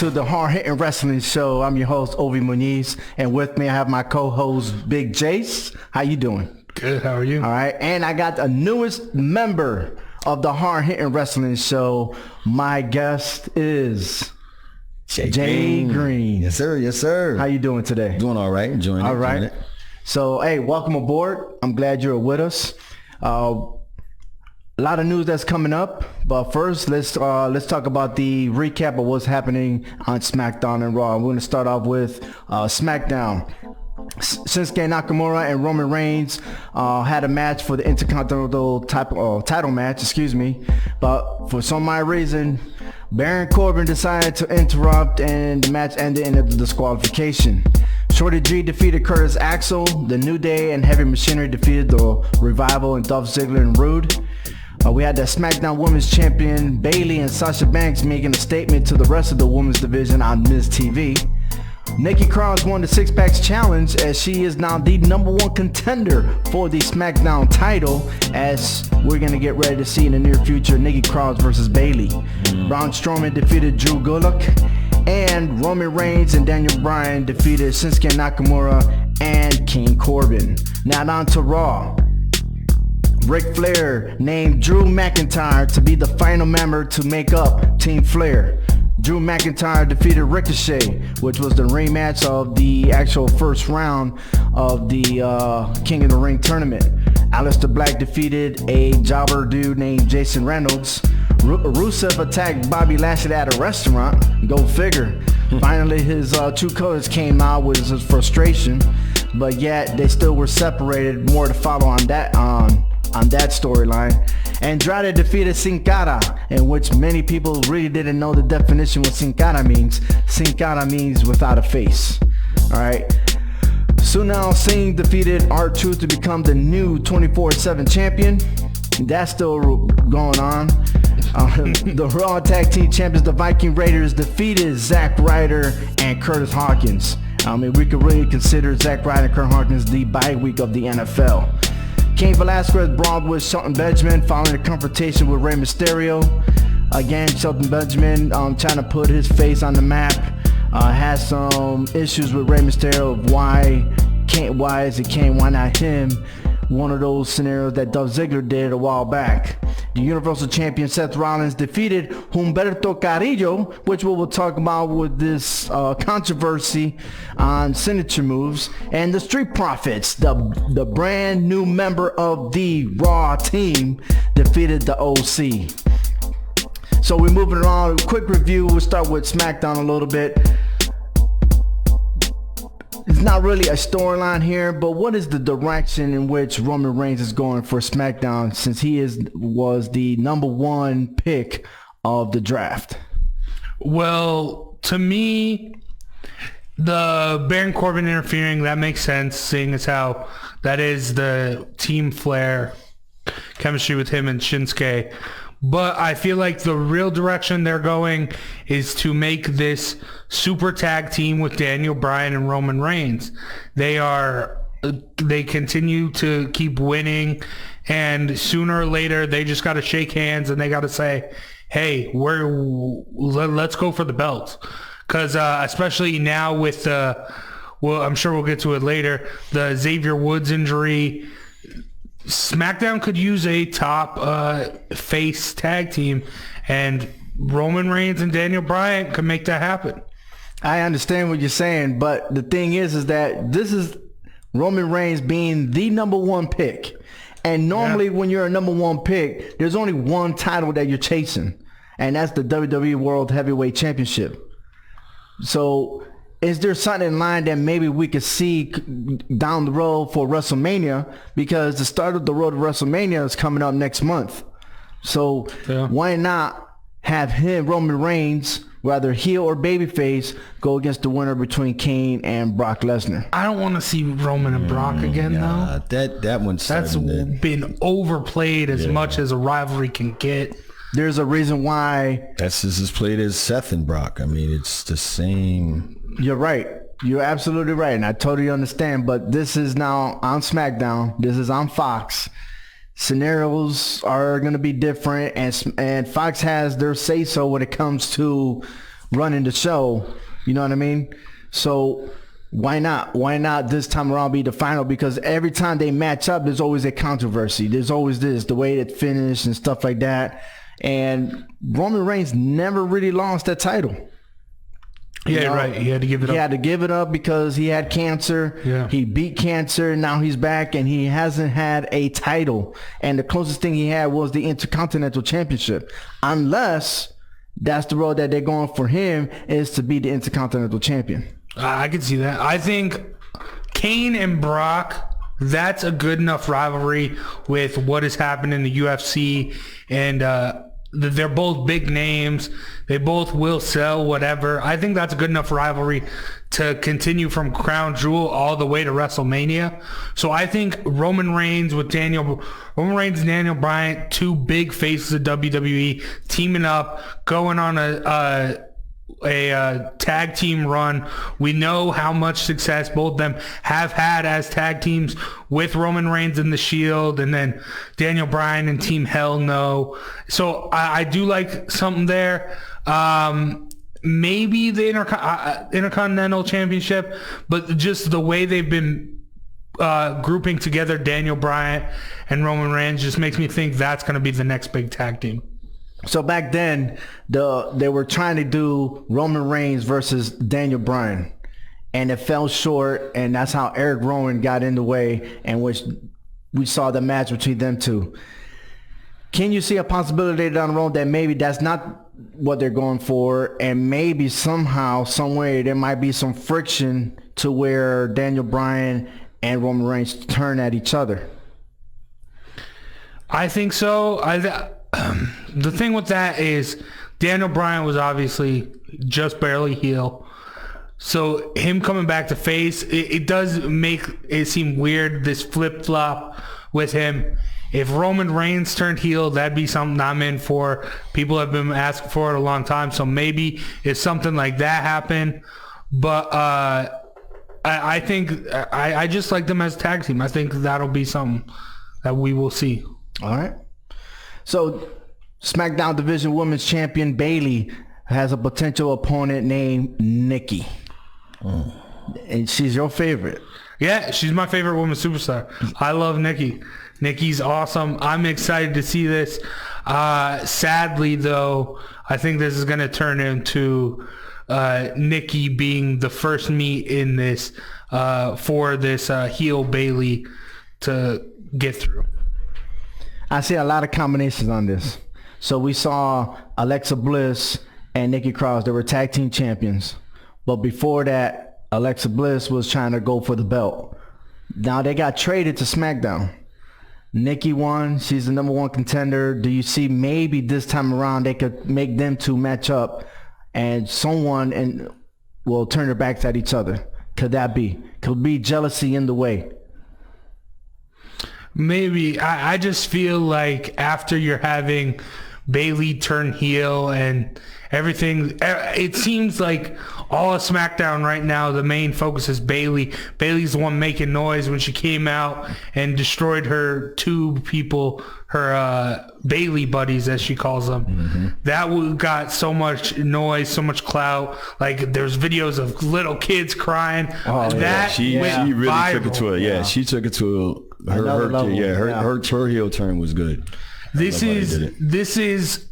to the Hard Hitting Wrestling Show. I'm your host, Ovi Muniz, and with me I have my co-host, Big Jace. How you doing? Good, how are you? All right, and I got the newest member of the Hard Hitting Wrestling Show. My guest is Jay Green. Yes, sir. Yes, sir. How you doing today? Doing all right. Enjoying it. All right. So, hey, welcome aboard. I'm glad you're with us. A lot of news that's coming up, but first let's talk about the recap of what's happening on SmackDown and Raw. We're going to start off with SmackDown. Shinsuke Nakamura and Roman Reigns had a match for the Intercontinental title match, but for some odd reason, Baron Corbin decided to interrupt and the match ended in a disqualification. Shorty G defeated Curtis Axel. The New Day and Heavy Machinery defeated the Revival and Dolph Ziggler and Rude. We had the SmackDown Women's Champion Bayley and Sasha Banks making a statement to the rest of the women's division on Miz TV. Nikki Cross won the Six Packs Challenge as she is now the #1 contender for the SmackDown title, as we're going to get ready to see in the near future Nikki Cross versus Bayley. Braun Strowman defeated Drew Gulak, and Roman Reigns and Daniel Bryan defeated Shinsuke Nakamura and King Corbin. Now on to Raw. Ric Flair named Drew McIntyre to be the final member to make up Team Flair. Drew McIntyre defeated Ricochet, which was the rematch of the actual first round of the King of the Ring tournament. Aleister Black defeated a jobber dude named Jason Reynolds. Rusev attacked Bobby Lashley at a restaurant. Go figure. Finally, his true colors came out with his frustration, but yet they still were separated. More to follow on that storyline. Andrade defeated Sin Cara, in which many people really didn't know the definition what Sin Cara means. Sin Cara means without a face. Alright. Sunil Singh defeated R-Truth to become the new 24/7 champion. That's still going on. The Raw Tag Team Champions, the Viking Raiders, defeated Zack Ryder and Curtis Hawkins. I mean, we could really consider Zack Ryder and Curtis Hawkins the bye week of the NFL. Cain Velasquez brawled with Shelton Benjamin following a confrontation with Rey Mysterio. Again, Shelton Benjamin trying to put his face on the map. Has some issues with Rey Mysterio of why is it Cain, why not him? One of those scenarios that Dolph Ziggler did a while back. The Universal Champion Seth Rollins defeated Humberto Carrillo, which we will talk about with this controversy on signature moves. And the Street Profits, the brand new member of the Raw team, defeated the OC. So we're moving along. Quick review. We'll start with SmackDown a little bit. It's not really a storyline here, but what is the direction in which Roman Reigns is going for SmackDown, since he was the #1 pick of the draft? Well, to me, the Baron Corbin interfering, that makes sense, seeing as how that is the Team Flair chemistry with him and Shinsuke. But I feel like the real direction they're going is to make this super tag team with Daniel Bryan and Roman Reigns. They continue to keep winning, and sooner or later they just got to shake hands and they got to say, hey, let's go for the belt. Because especially now with I'm sure we'll get to it later, the Xavier Woods injury, SmackDown could use a top face tag team, and Roman Reigns and Daniel Bryan could make that happen. I understand what you're saying, but the thing is that this is Roman Reigns being the #1 pick. And normally when you're a #1 pick, there's only one title that you're chasing, and that's the WWE World Heavyweight Championship. So is there something in line that maybe we could see down the road for WrestleMania? Because the start of the road to WrestleMania is coming up next month. So why not have him, Roman Reigns, whether heel or babyface, go against the winner between Kane and Brock Lesnar? I don't want to see Roman and Brock again, though. That one's been overplayed as much as a rivalry can get. There's a reason why. That's just as played as Seth and Brock. I mean, it's the same. You're right. You're absolutely right, and I totally understand. But this is now on SmackDown. This is on Fox. Scenarios are going to be different, and Fox has their say-so when it comes to running the show. You know what I mean? So why not? Why not this time around be the final? Because every time they match up, there's always a controversy. There's always the way it finished and stuff like that. And Roman Reigns never really lost that title. Yeah, right. He had to give it up. He had to give it up because he had cancer. Yeah. He beat cancer. Now he's back, and he hasn't had a title. And the closest thing he had was the Intercontinental Championship. Unless that's the road that they're going for him, is to be the Intercontinental Champion. I can see that. I think Kane and Brock, that's a good enough rivalry with what has happened in the UFC. And they're both big names. They both will sell whatever. I think that's a good enough rivalry to continue from Crown Jewel all the way to WrestleMania. So I think Roman Reigns and Daniel Bryan, two big faces of WWE, teaming up, going on a tag team run. We know how much success both of them have had as tag teams with Roman Reigns and the Shield, and then Daniel Bryan and Team Hell No. So I do like something there. Maybe the Intercontinental Championship, but just the way they've been grouping together Daniel Bryan and Roman Reigns just makes me think that's going to be the next big tag team. So back then, they were trying to do Roman Reigns versus Daniel Bryan, and it fell short, and that's how Eric Rowan got in the way, and which we saw the match between them two. Can you see a possibility down the road that maybe that's not what they're going for, and maybe somehow, some way, there might be some friction to where Daniel Bryan and Roman Reigns turn at each other? I think so. The thing with that is Daniel Bryan was obviously just barely heel. So him coming back to face, it does make it seem weird, this flip-flop with him. If Roman Reigns turned heel, that'd be something I'm in for. People have been asking for it a long time. So maybe if something like that happened. But I think I just like them as a tag team. I think that'll be something that we will see. All right. So SmackDown Division Women's Champion Bayley has a potential opponent named Nikki. And she's your favorite. Yeah, she's my favorite women's superstar. I love Nikki. Nikki's awesome. I'm excited to see this. Sadly, though, I think this is going to turn into Nikki being the first meet in this for this heel Bayley to get through. I see a lot of combinations on this. So we saw Alexa Bliss and Nikki Cross. They were tag team champions. But before that, Alexa Bliss was trying to go for the belt. Now they got traded to SmackDown. Nikki won. She's the number one contender. Do you see maybe this time around they could make them two match up and someone will turn their backs at each other? Could that be? Could be jealousy in the way? Maybe. I just feel like after you're having Bayley turn heel and everything, it seems like all of SmackDown right now, the main focus is Bayley. Bayley's the one making noise when she came out and destroyed her two people, her Bayley buddies, as she calls them. Mm-hmm. That got so much noise, so much clout. Like there's videos of little kids crying. Oh, that she really viral. took it to it. She took it to her heel turn was good. This is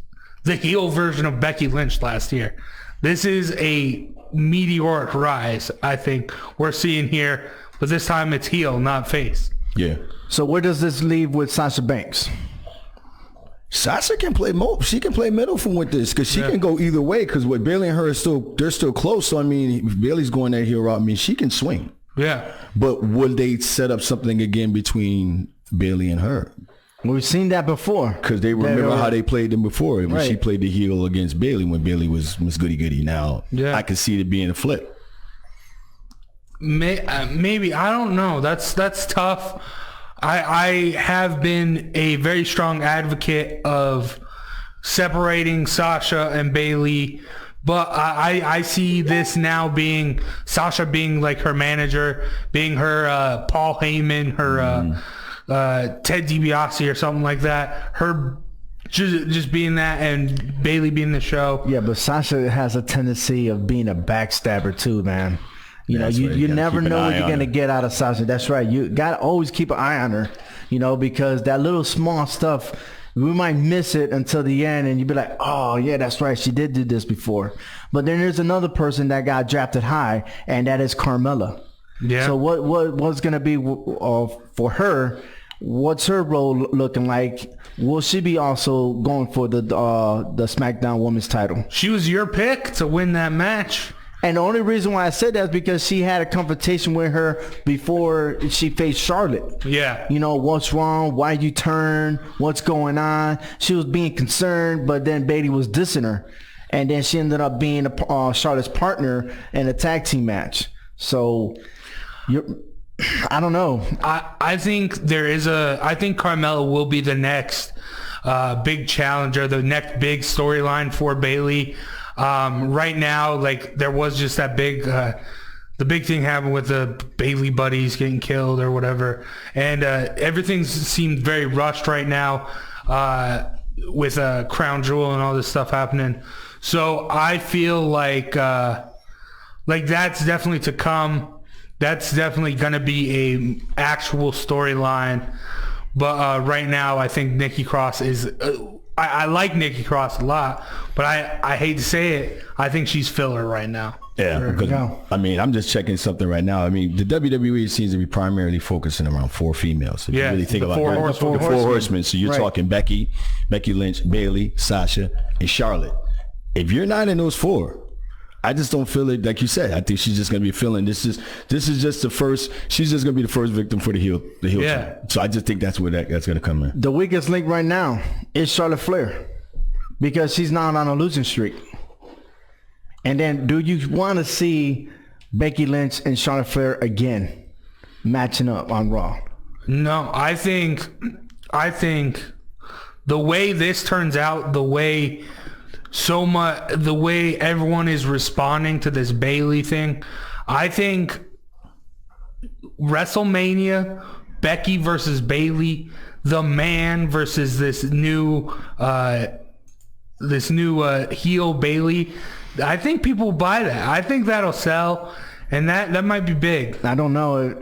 the heel version of Becky Lynch last year. This is a meteoric rise, I think we're seeing here, but this time it's heel, not face. Yeah. So where does this leave with Sasha Banks? Sasha can play she can play middle from with this because she can go either way. Because what Bayley and her they're still close. So I mean, if Bayley's going that heel route, I mean, she can swing. Yeah. But would they set up something again between Bayley and her? We've seen that before. Because they remember how they played them before. When she Right. played the heel against Bayley when Bayley was goody goody. Now I could see it being a flip. Maybe. I don't know. That's tough. I have been a very strong advocate of separating Sasha and Bayley, but I see this now being Sasha being like her manager, being her Paul Heyman, her Ted DiBiase or something like that. Her just being that and Bailey being the show. Yeah, but Sasha has a tendency of being a backstabber too, man. You know, That's right. you You gotta never keep an know what eye you're on gonna her. get out of Sasha. That's right. You gotta always keep an eye on her. You know, because that little small stuff, we might miss it until the end, and you'd be like, "Oh yeah, that's right. She did do this before." But then there's another person that got drafted high, and that is Carmella. Yeah. So what's gonna be for her? What's her role looking like? Will she be also going for the SmackDown Women's title? She was your pick to win that match. And the only reason why I said that is because she had a confrontation with her before she faced Charlotte. Yeah. You know, what's wrong? Why you turn? What's going on? She was being concerned, but then Bayley was dissing her. And then she ended up being Charlotte's partner in a tag team match. So, I don't know. I think I think Carmella will be the next big challenger, the next big storyline for Bayley. Right now, like there was just that the big thing happened with the Bayley buddies getting killed or whatever, and everything seemed very rushed right now with Crown Jewel and all this stuff happening. So I feel like that's definitely to come. That's definitely going to be a actual storyline. But right now, I think Nikki Cross is... I like Nikki Cross a lot, but I hate to say it, I think she's filler right now. Yeah, There we because go. I mean, I'm just checking something right now. I mean, the WWE seems to be primarily focusing around 4 females. If Yeah, you really think the about four that, horsemen. the four horsemen. So you're Right. talking Becky Lynch, Bayley, Sasha, and Charlotte. If you're not in those 4, I just don't feel it. Like you said, I think she's just going to be feeling this is just the first. She's just going to be the first victim for the heel. Yeah. turn. So I just think that's where that's going to come in. The weakest link right now is Charlotte Flair because she's not on a losing streak. And then do you want to see Becky Lynch and Charlotte Flair again matching up on Raw? No, I think the way this turns out, the way everyone is responding to this Bayley thing, I think WrestleMania, Becky versus Bayley, the man versus this new heel Bayley. I think people will buy that. I think that'll sell, and that might be big. I don't know.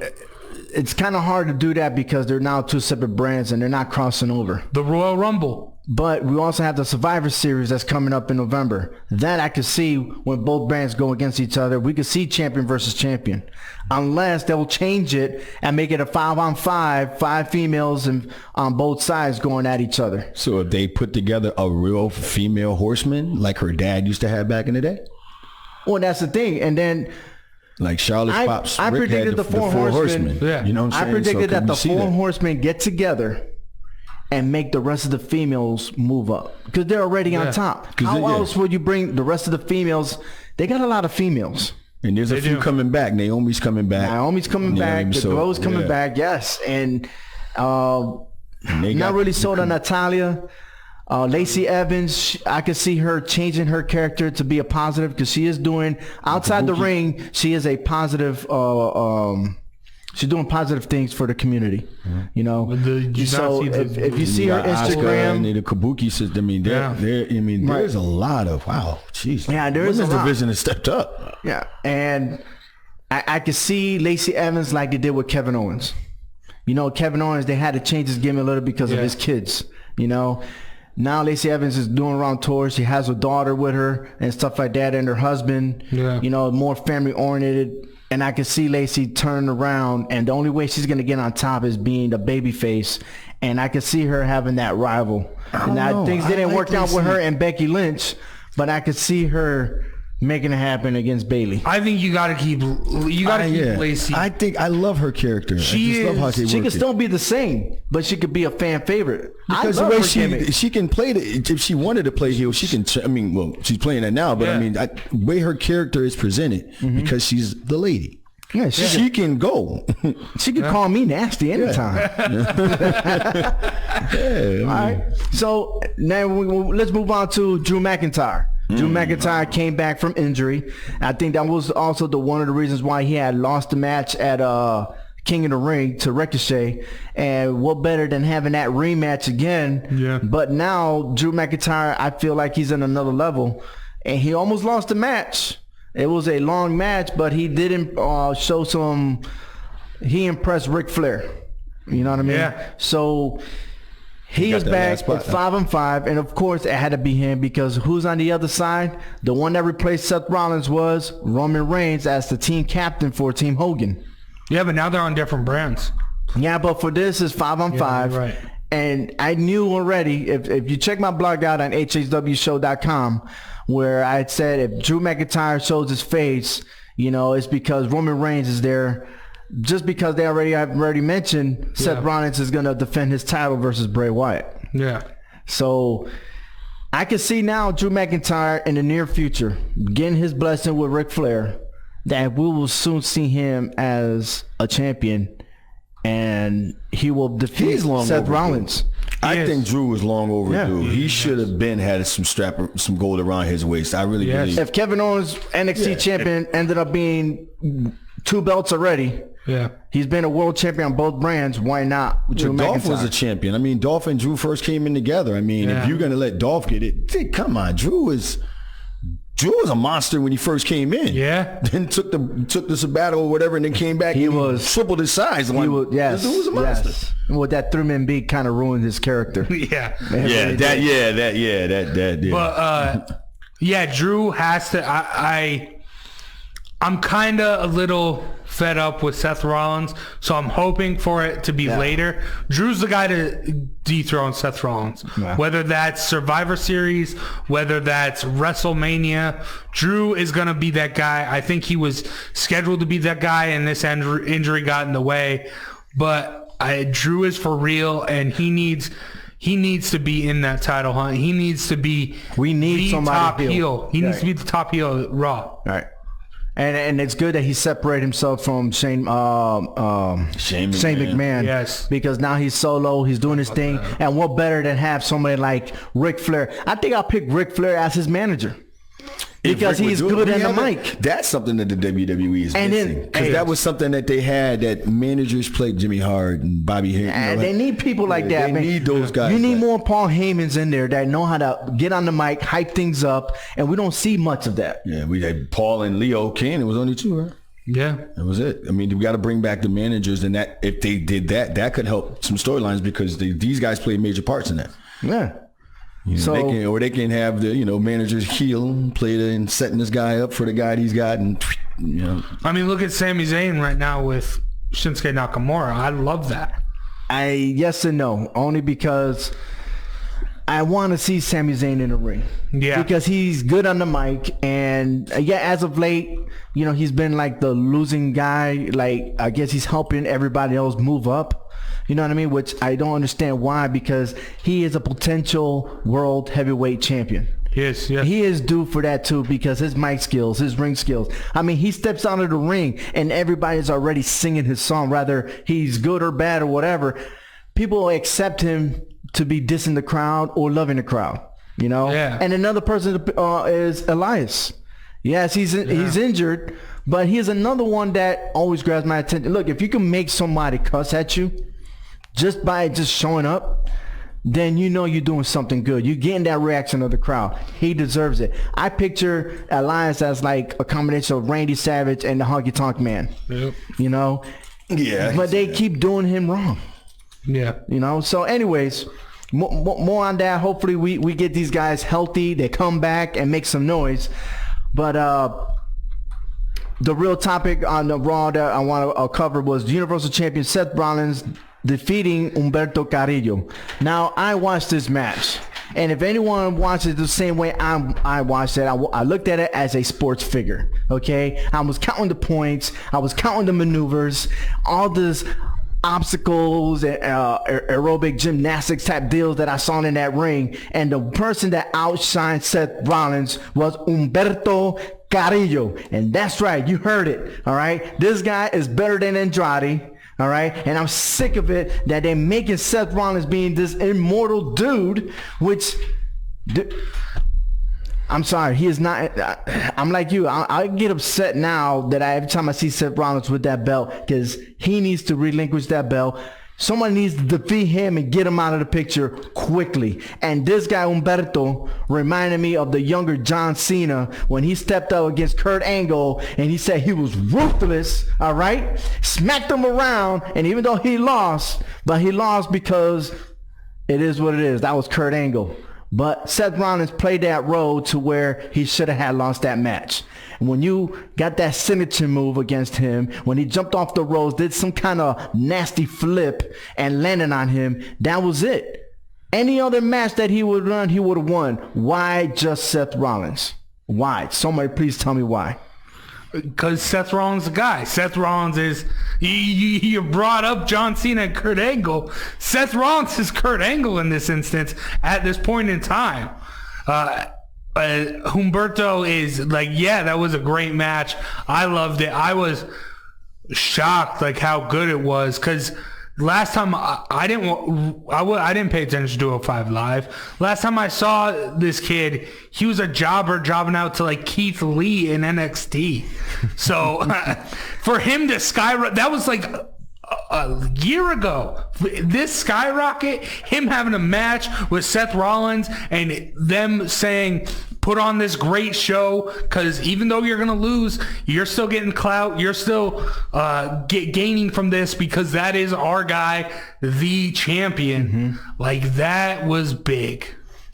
It's kind of hard to do that because they're now 2 separate brands and they're not crossing over. The Royal Rumble. But we also have the Survivor Series that's coming up in November. That I could see when both brands go against each other. We could see champion versus champion. Unless they'll change it and make it a 5-on-5, 5 females and on both sides going at each other. So if they put together a real female horseman like her dad used to have back in the day, Well, that's the thing. And then like Charlotte's pops, I Rick predicted had the four horsemen. Yeah. You know what I'm I saying? predicted So that can the we see 4 that? horsemen get together and make the rest of the females move up because they're already Yeah. on top. 'Cause How yeah. else would you bring the rest of the females? They got a lot of females. And there's a They few do. coming back. Naomi's coming back. Naomi's coming Yeah, back. The so, Glow's coming yeah. back. Yes, and And they not got- really sold on Natalia. Lacey Evans, I could see her changing her character to be a positive because she is doing outside the ring. She is a positive. She's doing positive things for the community. You know, Did you not so see the- if you see her got Asuka Instagram, and the Kabuki system. I mean, Yeah. there's a lot of jeez. Yeah, there is Women's a lot. division has stepped up. yeah, and I could see Lacey Evans like they did with Kevin Owens. You know, Kevin Owens, they had to change his gimmick a little because of Yeah. his kids. You know, now Lacey Evans is doing around tours. She has a daughter with her and stuff like that, and her husband. Yeah. You know, more family oriented. And I can see Lacey turn around, and the only way she's gonna get on top is being the baby face. And I can see her having that rival. And know. things I didn't like work out with Lacey. her and Becky Lynch, but I could see her making it happen against Bayley. I think you got to keep Lacey. I think I love her character. She I just love how is- they She work can it. still be the same, but she could be a fan favorite. Because I the love way her gimmick. she can play if she wanted to play heel, she can. I mean, well, she's playing it now, but Yeah. I mean, way her character is presented because she's the lady. Yeah, She can go. She could call me nasty anytime. All right. So now let's move on to Drew McIntyre. Drew McIntyre came back from injury. I think that was also one of the reasons why he had lost the match at King of the Ring to Ricochet, and what better than having that rematch again? Yeah. But now Drew McIntyre, I feel like he's in another level, and he almost lost the match. It was a long match, but he didn't show some. He impressed Ric Flair. You know what I mean? Yeah. So he is that back last spot, at 5-5, and of course it had to be him because who's on the other side? The one that replaced Seth Rollins was Roman Reigns as the team captain for Team Hogan. Yeah, but now they're on different brands. Yeah, but for this is 5-5. you're right. And I knew already, if you check my blog out on hhwshow.com, where I had said if Drew McIntyre shows his face, you know, it's because Roman Reigns is there. Just because I've already mentioned Seth Rollins is going to defend his title versus Bray Wyatt. Yeah. So I can see now Drew McIntyre in the near future getting his blessing with Ric Flair, that we will soon see him as a champion, and he will defeat Seth Rollins. I think Drew was long overdue. Yeah. He should have had some gold around his waist. I really believe. If Kevin Owens, NXT champion, ended up being 2 belts already, Yeah. he's been a world champion on both brands. Why not Drew Dolph McIntyre? was a champion. I mean, Dolph and Drew first came in together. I mean, Yeah. if you're going to let Dolph get it, come on. Drew was a monster when he first came in. Yeah. Then took the sabbatical or whatever, and then came back. He and was- tripled his size. He was, yes, This dude was a monster. yes. Well, that 3-man beat kind of ruined his character. Yeah. That. But yeah, Drew has to. I'm kind of a little fed up with Seth Rollins, so I'm hoping for it to be later. Drew's the guy to dethrone Seth Rollins, whether that's Survivor Series, whether that's WrestleMania. Drew is going to be that guy. I think he was scheduled to be that guy, and this injury got in the way. But Drew is for real, and he needs to be in that title hunt. He needs to be the somebody top heel. heel. He needs to be the top heel at Raw. All right. And it's good that he separated himself from Shane McMahon. Yes. Because now he's solo, he's doing his thing. And what better than have somebody like Ric Flair? I think I'll pick Ric Flair as his manager. Because he's good in the mic. That's something that the WWE is And then- missing. Because that was something that they had, that managers played Jimmy Hart and Bobby Heenan. And they need people like that, they man. need those guys. You need like- more Paul Heymans in there that know how to get on the mic, hype things up, and we don't see much of that. Yeah, we had Paul and Leo Ken. It was only 2, right? Yeah. That was it. I mean, we got to bring back the managers, and that if they did that, that could help some storylines because these guys play major parts in that. Yeah. You know, So- they can have the managers heel, play and setting this guy up for the guy he's got, and I mean, look at Sami Zayn right now with Shinsuke Nakamura. I love that. Yes and no, only because I want to see Sami Zayn in the ring. Yeah. Because he's good on the mic, and as of late, he's been like the losing guy. Like, I guess he's helping everybody else move up. You know what I mean? Which I don't understand why, because he is a potential world heavyweight champion. Yes, yes. He is due for that too, because his mic skills, his ring skills. I mean, he steps out of the ring and everybody's already singing his song, whether he's good or bad or whatever. People accept him to be dissing the crowd or loving the crowd, Yeah. And another person is Elias. Yes, he's injured, but he's another one that always grabs my attention. Look, if you can make somebody cuss at you just by showing up, then you're doing something good. You're getting that reaction of the crowd. He deserves it. I picture Elias as like a combination of Randy Savage and the Honky Tonk Man. Yep. Yeah. But they keep doing him wrong. Yeah. So anyways, more on that. Hopefully we get these guys healthy. They come back and make some noise. But the real topic on the Raw that I want to cover was the Universal Champion Seth Rollins defeating Humberto Carrillo. Now, I watched this match, and if anyone watched it the same way I watched it, I looked at it as a sports figure, okay? I was counting the points. I was counting the maneuvers, all this obstacles and aerobic gymnastics type deals that I saw in that ring, and the person that outshined Seth Rollins was Humberto Carrillo. And that's right, you heard it, all right? This guy is better than Andrade. All right, and I'm sick of it that they're making Seth Rollins being this immortal dude, which I'm sorry. He is not. I'm like you. I get upset now that every time I see Seth Rollins with that belt, because he needs to relinquish that belt. Someone needs to defeat him and get him out of the picture quickly. And this guy, Humberto, reminded me of the younger John Cena when he stepped up against Kurt Angle and he said he was ruthless, all right? Smacked him around, and even though he lost, but he lost because it is what it is. That was Kurt Angle. But Seth Rollins played that role to where he should have had lost that match. When you got that signature move against him, when he jumped off the ropes, did some kind of nasty flip and landed on him, that was it. Any other match that he would run, he would have won. Why just Seth Rollins? Why? Somebody please tell me why. Because Seth Rollins is the guy. Seth Rollins is... You brought up John Cena and Kurt Angle. Seth Rollins is Kurt Angle in this instance at this point in time. Humberto is like, yeah, that was a great match. I loved it. I was shocked like how good it was, because last time I didn't pay attention to 205 Live. Last time I saw this kid, he was a jobber jobbing out to like Keith Lee in NXT. So for him to skyrocket, that was like a year ago. This skyrocket, him having a match with Seth Rollins and them saying, put on this great show, because even though you're going to lose, you're still getting clout. You're still gaining from this, because that is our guy, the champion. Mm-hmm. Like, that was big.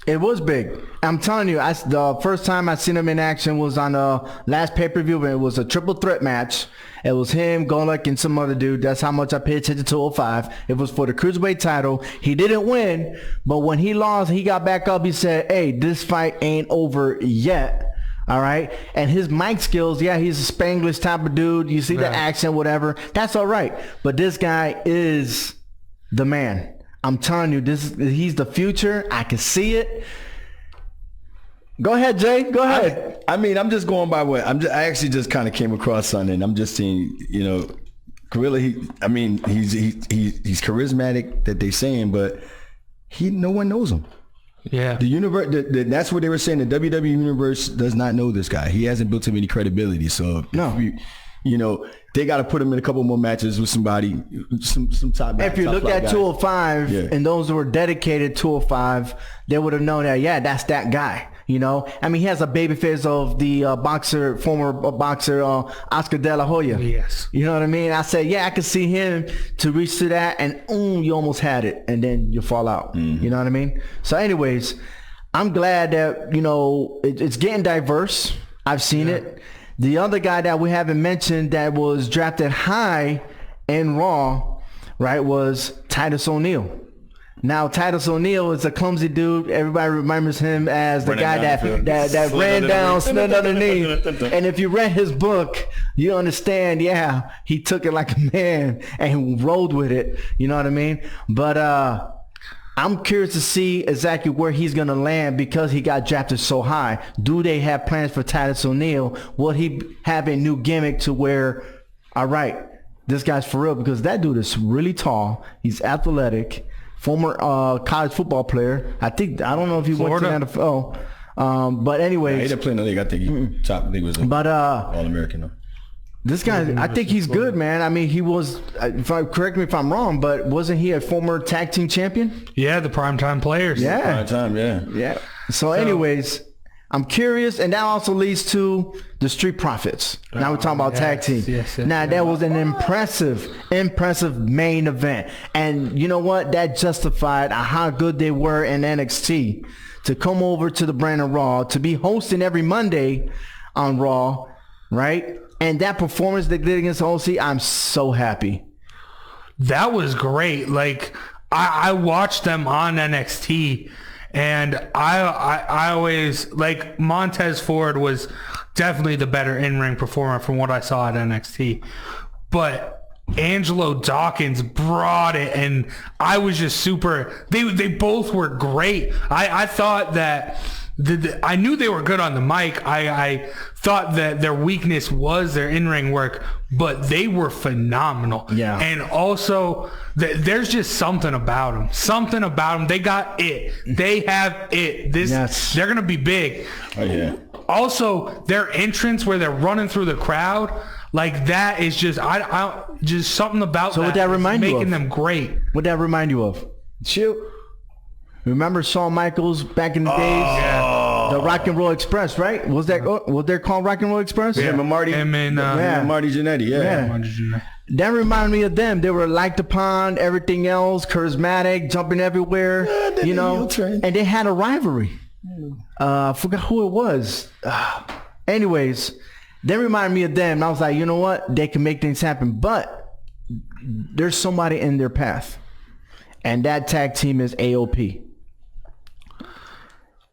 It was big. I'm telling you, the first time I seen him in action was on the last pay-per-view. It was a triple threat match. It was him, Golek, and some other dude. That's how much I pay attention to 205. It was for the Cruiserweight title. He didn't win, but when he lost, he got back up. He said, hey, this fight ain't over yet. All right. And his mic skills, yeah, he's a Spanglish type of dude. You see the accent, whatever. That's all right. But this guy is the man. I'm telling you, he's the future. I can see it. Go ahead, Jay. Go ahead. I mean, I'm just going by what I actually just kind of came across something, and I'm just seeing, Gorilla. He's charismatic that they saying, but no one knows him. Yeah. The universe. That's what they were saying. The WWE universe does not know this guy. He hasn't built him any credibility. So they got to put him in a couple more matches with somebody, some top. If you look at guy. 205 and those who were dedicated 205, they would have known that, yeah, that's that guy. I mean, he has a baby face of the former boxer, Oscar De La Hoya. Yes. You know what I mean? I said, yeah, I could see him to reach to that, and you almost had it, and then you fall out. Mm-hmm. You know what I mean? So anyways, I'm glad that, it's getting diverse. I've seen it. The other guy that we haven't mentioned that was drafted high in Raw, right, was Titus O'Neil. Now, Titus O'Neil is a clumsy dude. Everybody remembers him as the guy that ran down, slid underneath. And if you read his book, you understand, yeah, he took it like a man and rolled with it. You know what I mean? But I'm curious to see exactly where he's going to land, because he got drafted so high. Do they have plans for Titus O'Neil? Will he have a new gimmick to where, all right, this guy's for real? Because that dude is really tall. He's athletic. Former college football player. I don't know if he Florida. went to the NFL. But anyways. He didn't play in the league. I think he was All-American though. This guy, I think he's good, man. I mean, he was, correct me if I'm wrong, but wasn't he a former tag team champion? Yeah, the Primetime Players. Yeah. Primetime, yeah. Yeah. So anyways, I'm curious, and that also leads to the Street Profits. Now we're talking about tag team. Yes, now that was an impressive main event, and you know what? That justified how good they were in NXT to come over to the brand of Raw, to be hosting every Monday on Raw, right? And that performance they did against OC, I'm so happy. That was great. Like, I watched them on NXT. And I always, like, Montez Ford was definitely the better in-ring performer from what I saw at NXT. But Angelo Dawkins brought it, and I was just super... They both were great. I thought that I knew they were good on the mic. I thought that their weakness was their in-ring work, but they were phenomenal. Yeah. And also, there's just something about them. Something about them. They got it. They have it. They're going to be big. Oh, yeah. Also, their entrance where they're running through the crowd, like that is just just something about So what that remind you making of? them great. What that remind you of? Chill. Remember Shawn Michaels back in the days? Yeah. The Rock and Roll Express, right? Was they called Rock and Roll Express? Yeah, Marty. Him and Yeah. Marty Jannetty, Yeah. That reminded me of them. They were liked upon, everything else, charismatic, jumping everywhere, they heel turn. and they had a rivalry. I forgot who it was. Anyways, they reminded me of them. And I was like, you know what? They can make things happen, but there's somebody in their path, and that tag team is AOP.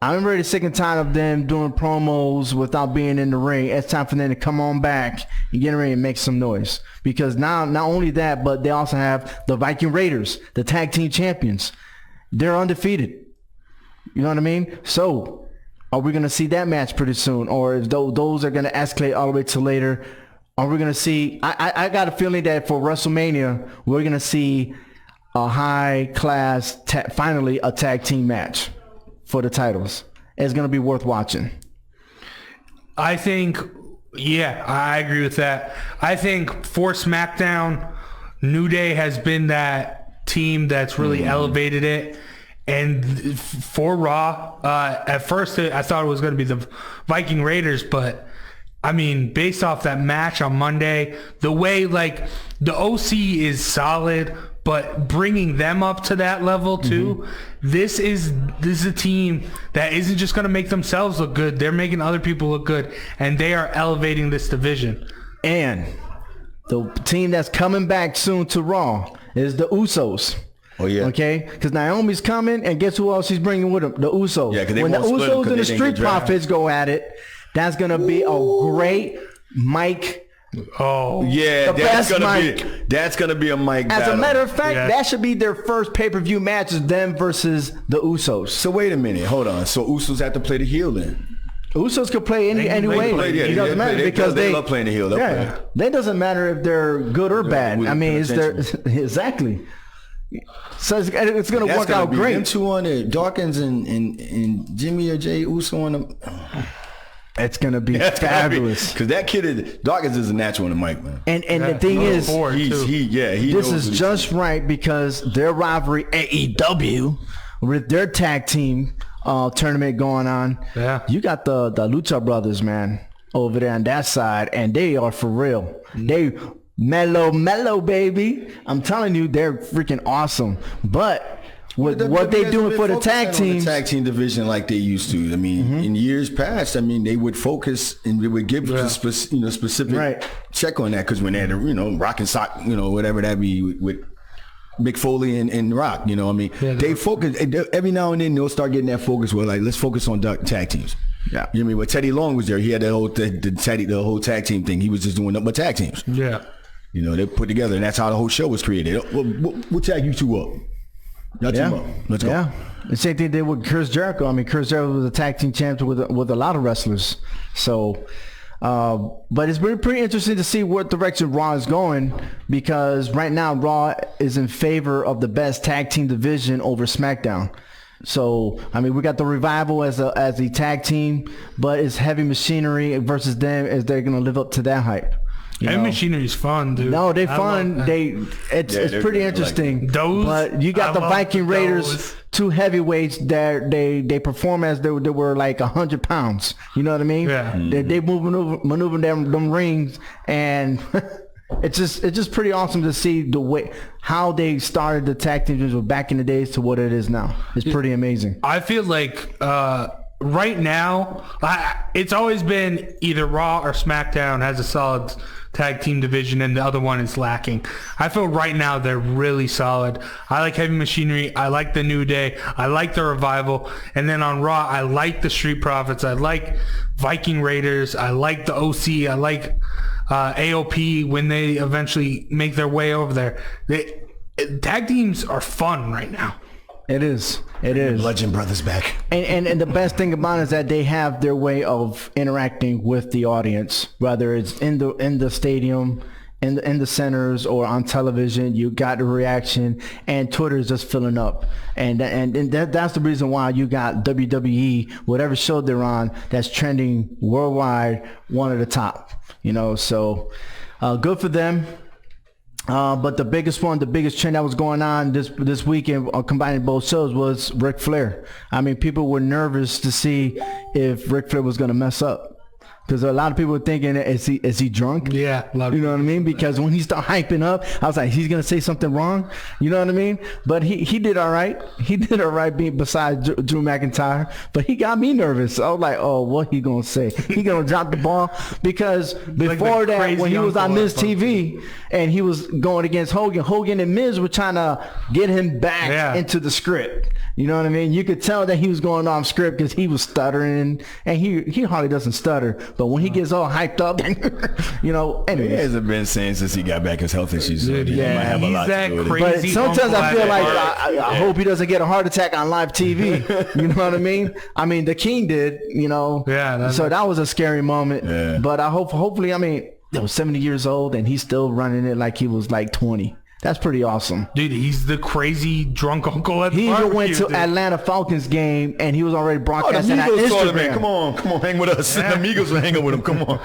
I'm already sick and tired of them doing promos without being in the ring. It's time for them to come on back and get ready and make some noise. Because now, not only that, but they also have the Viking Raiders, the tag team champions. They're undefeated. You know what I mean? So, are we going to see that match pretty soon? Or is those are going to escalate all the way to later? Are we going to see... I got a feeling that for WrestleMania, we're going to see a high-class, finally, a tag team match for the titles. It's going to be worth watching. I think, yeah, I agree with that. I think for SmackDown, New Day has been that team that's really elevated it. And for Raw, at first I thought it was going to be the Viking Raiders, but I mean, based off that match on Monday, the way like the OC is solid, but bringing them up to that level too, this is a team that isn't just going to make themselves look good. They're making other people look good, and they are elevating this division. And the team that's coming back soon to Raw is the Usos. Oh, yeah. Okay? Because Naomi's coming, and guess who else she's bringing with them? The Usos. Yeah, because they when the won't split 'em Usos 'cause and the they didn't Street get drafted. Profits go at it, that's going to be a great mic. Oh, Yeah, The best that's gonna be a mic As battle. a matter of fact, Yeah. that should be their first pay-per-view match, is them versus the Usos. So wait a minute, hold on. So Usos have to play the heel then? Usos could play any way. play, yeah, It doesn't they matter play- because they love playing the heel. They'll Yeah, it doesn't matter if they're good or bad. with I mean, it's their potential. exactly. So it's going to That's work gonna out be great. them two on it. Dawkins and Jimmy or Jay Uso on them. It's going to be fabulous. Because that kid Dawkins is a natural on the mic, man. And the thing is, He this knows is what just right because their rivalry AEW with their tag team tournament going on. Yeah. You got the Lucha Brothers, man, over there on that side, and they are for real. They mellow, baby. I'm telling you, they're freaking awesome. But with what they doing for the tag teams, the tag team division like they used to. I mean, in years past, I mean, they would focus and they would give specific Right. check on that because when they had Rock and Sock, whatever that be with Mick Foley and Rock, I mean, they focus every now and then. They'll start getting that focus where like let's focus on tag teams. Yeah. You know what I mean? When Teddy Long was there, he had the whole tag team thing. He was just doing nothing but tag teams. yeah. They put together, and that's how the whole show was created. We'll tag you two up. Y'all team up. Let's go. Yeah. The same thing they did with Chris Jericho. I mean, Chris Jericho was a tag team champion with a lot of wrestlers. So, but it's been pretty interesting to see what direction Raw is going because right now Raw is in favor of the best tag team division over SmackDown. So, I mean, we got the Revival as a tag team, but it's Heavy Machinery versus them as they're going to live up to that hype. And Machinery's fun, dude. No, they I fun. love that. It's they're pretty good. I like interesting. Those- but you got I the love Viking Raiders, those. two heavyweights that they perform as they were like 100 pounds. You know what I mean? Yeah. They maneuver them rings, and it's just pretty awesome to see the way how they started the tag teams back in the days to what it is now. It's pretty amazing. I feel like right now, it's always been either Raw or SmackDown has a solid tag team division and the other one is lacking. I feel right now they're really solid. I like Heavy Machinery. I like the New Day. I like the Revival. And then on Raw, I like the Street Profits. I like Viking Raiders. I like the OC. I like AOP when they eventually make their way over there. Tag teams are fun right now. It is. It is. Bludgeon Brothers back. And the best thing about it is that they have their way of interacting with the audience, whether it's in the stadium, in the centers, or on television. You got the reaction, and Twitter is just filling up, and that's the reason why you got WWE, whatever show they're on, that's trending worldwide, one of the top. So good for them. But the biggest trend that was going on this weekend, combining both shows, was Ric Flair. I mean, people were nervous to see if Ric Flair was going to mess up. Because a lot of people were thinking, is he drunk? Yeah. You know what I mean? Because when he started hyping up, I was like, he's going to say something wrong? You know what I mean? But he did all right. He did all right being beside Drew McIntyre. But he got me nervous. I was like, oh, what he going to say? He going to drop the ball? Because before that, when he was on Miz TV and he was going against Hogan and Miz were trying to get him back into the script. You know what I mean? You could tell that he was going off script because he was stuttering, and he hardly doesn't stutter. But when he gets all hyped up, anyways. He hasn't been saying since he got back his health issues. Dude, He might have a he's lot that to do with it. crazy. But sometimes I feel like I I hope he doesn't get a heart attack on live TV. You know what I mean? I mean, the King did, Yeah. So that was a scary moment. Yeah. But hopefully, I mean, he was 70 years old and he's still running it like he was like 20. That's pretty awesome. Dude, he's the crazy drunk uncle at the He even barbecue, went to dude. Atlanta Falcons game and he was already Oh, the broadcasting on Amigos told him, man, Instagram. come on, hang with us. The Amigos were hanging with him. Come on.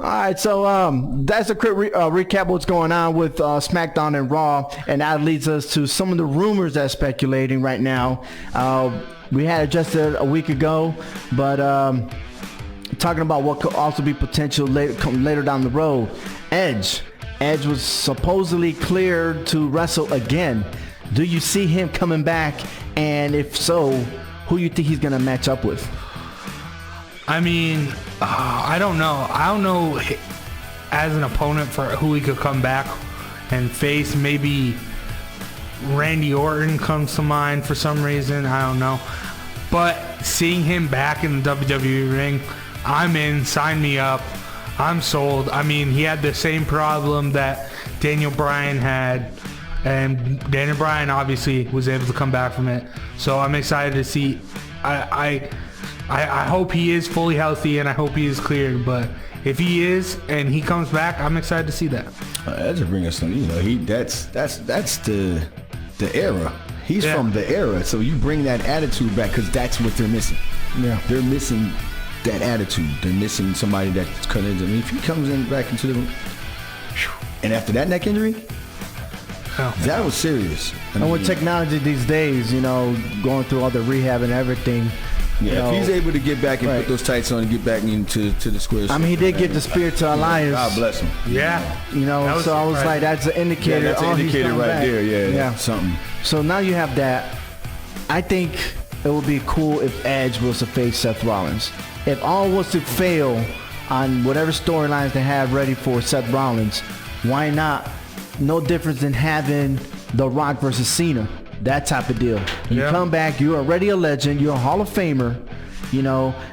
All right, so that's a quick recap of what's going on with SmackDown and Raw, and that leads us to some of the rumors that's speculating right now. We had it just a week ago, but talking about what could also be potential later down the road. Edge was supposedly cleared to wrestle again. Do you see him coming back? And if so, who you think he's going to match up with? I mean, I don't know. I don't know as an opponent for who he could come back and face. Maybe Randy Orton comes to mind for some reason. I don't know. But seeing him back in the WWE ring, I'm in. Sign me up. I'm sold. I mean, he had the same problem that Daniel Bryan had, and Daniel Bryan obviously was able to come back from it. So I'm excited to see. I hope he is fully healthy, and I hope he is cleared. But if he is and he comes back, I'm excited to see that. That just brings us some. That's the era. He's from the era, so you bring that attitude back because that's what they're missing. Yeah, they're missing that attitude. They're missing somebody that's cut into. I mean, if he comes in back into the room, and after that neck injury, that was serious. And with technology these days, going through all the rehab and everything. Yeah, if he's able to get back and put those tights on and get back into the square. I mean, he did get the Spirit to Alliance. God bless him. Yeah. So I was like, that's an indicator. Yeah, that's an indicator right back. there. Yeah, something. So now you have that. I think it would be cool if Edge was to face Seth Rollins. If all was to fail on whatever storylines they have ready for Seth Rollins, why not? No difference than having The Rock versus Cena. That type of deal. You come back, you're already a legend, you're a Hall of Famer.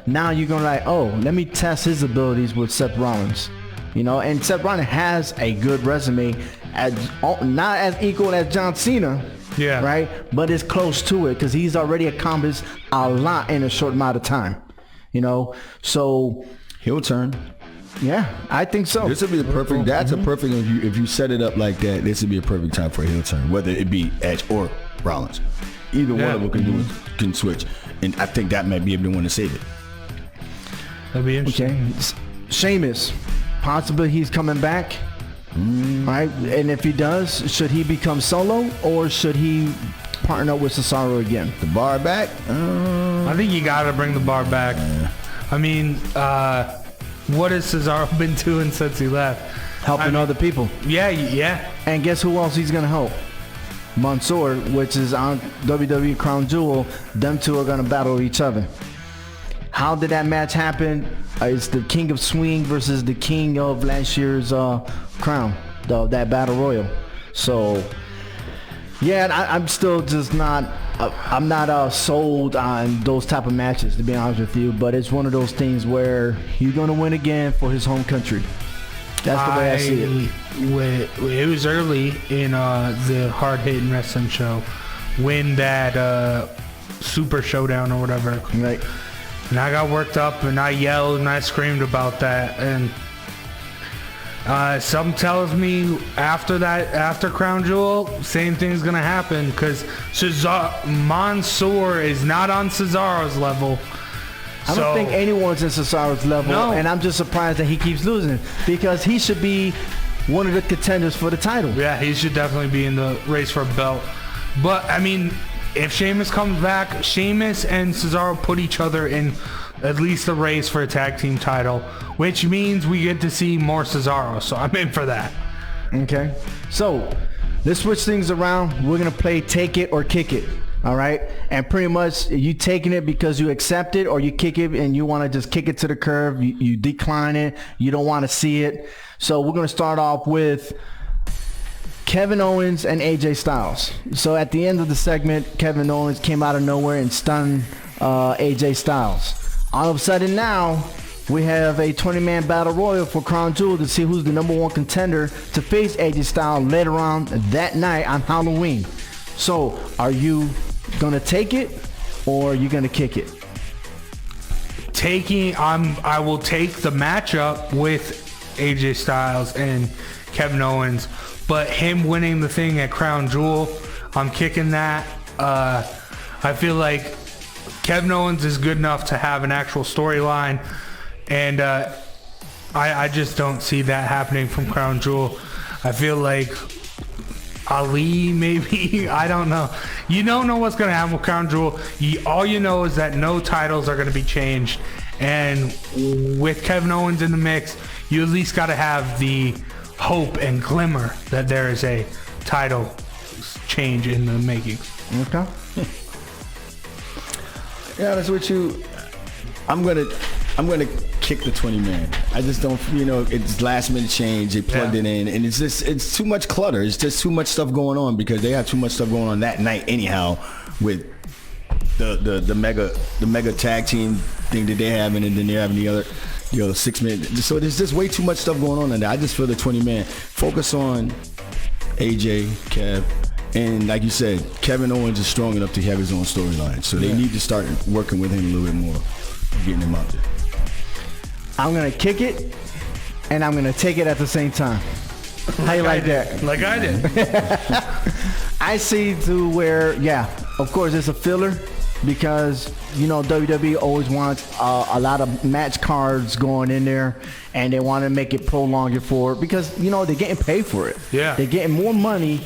Now you're going to let me test his abilities with Seth Rollins. And Seth Rollins has a good resume, not as equal as John Cena. Yeah. Right? But it's close to it because he's already accomplished a lot in a short amount of time. So he'll turn. Yeah, I think so. This would be the perfect. That's a perfect. If you set it up like that, this would be a perfect time for a heel turn, whether it be Edge or Rollins. Either one of them can switch, and I think that might be the one to save it. That'd be interesting. Okay, Sheamus, possibly he's coming back. Right, and if he does, should he become solo or should he partner up with Cesaro again? The bar back? I think you got to bring the bar back. I mean, what has Cesaro been doing since he left? Helping other people. Yeah. And guess who else he's going to help? Mansoor, which is on WWE Crown Jewel. Them two are going to battle each other. How did that match happen? It's the King of Swing versus the King of last year's Crown, that Battle Royal. So, yeah, I'm still just not... I'm not sold on those type of matches, to be honest with you. But it's one of those things where you're going to win again for his home country. That's the way I see it. It was early in the Hard Hitting Wrestling show, win that Super Showdown or whatever. Right. And I got worked up and I yelled and I screamed about that. And something tells me after Crown Jewel, same thing's gonna happen because Mansoor is not on Cesaro's level. I don't think anyone's in Cesaro's level, No. and I'm just surprised that he keeps losing because he should be one of the contenders for the title. Yeah, he should definitely be in the race for a belt. But I mean, if Sheamus comes back, Sheamus and Cesaro put each other in at least a race for a tag team title, which means we get to see more Cesaro. So I'm in for that. Okay. So let's switch things around. We're gonna play Take It or Kick It. All right. And pretty much you taking it because you accept it, or you kick it and you want to just kick it to the curb. You decline it. You don't want to see it. So we're gonna start off with Kevin Owens and AJ Styles. So at the end of the segment, Kevin Owens came out of nowhere and stunned AJ Styles. All of a sudden now, we have a 20-man battle royal for Crown Jewel to see who's the #1 contender to face AJ Styles later on that night on Halloween. So are you going to take it or are you going to kick it? I will take the matchup with AJ Styles and Kevin Owens, but him winning the thing at Crown Jewel, I'm kicking that. I feel like Kevin Owens is good enough to have an actual storyline, and I just don't see that happening from Crown Jewel. I feel like Ali, maybe. I don't know. You don't know what's going to happen with Crown Jewel. All you know is that no titles are going to be changed. And with Kevin Owens in the mix, you at least got to have the hope and glimmer that there is a title change in the making. Okay. Yeah, that's what you. I'm gonna kick the 20-man. I just don't, it's last minute change. They plugged it in, and it's too much clutter. It's just too much stuff going on because they have too much stuff going on that night anyhow with the mega tag team thing that they have, and then they're having the other 6-man. So there's just way too much stuff going on in there. I just feel the 20-man. Focus on AJ, Kev. And like you said, Kevin Owens is strong enough to have his own storyline. So they need to start working with him a little bit more, getting him out there. I'm going to kick it and I'm going to take it at the same time. How you like that? Like I did. I see to where, of course it's a filler because, WWE always wants a lot of match cards going in there and they want to make it prolong it for because, they're getting paid for it. Yeah. They're getting more money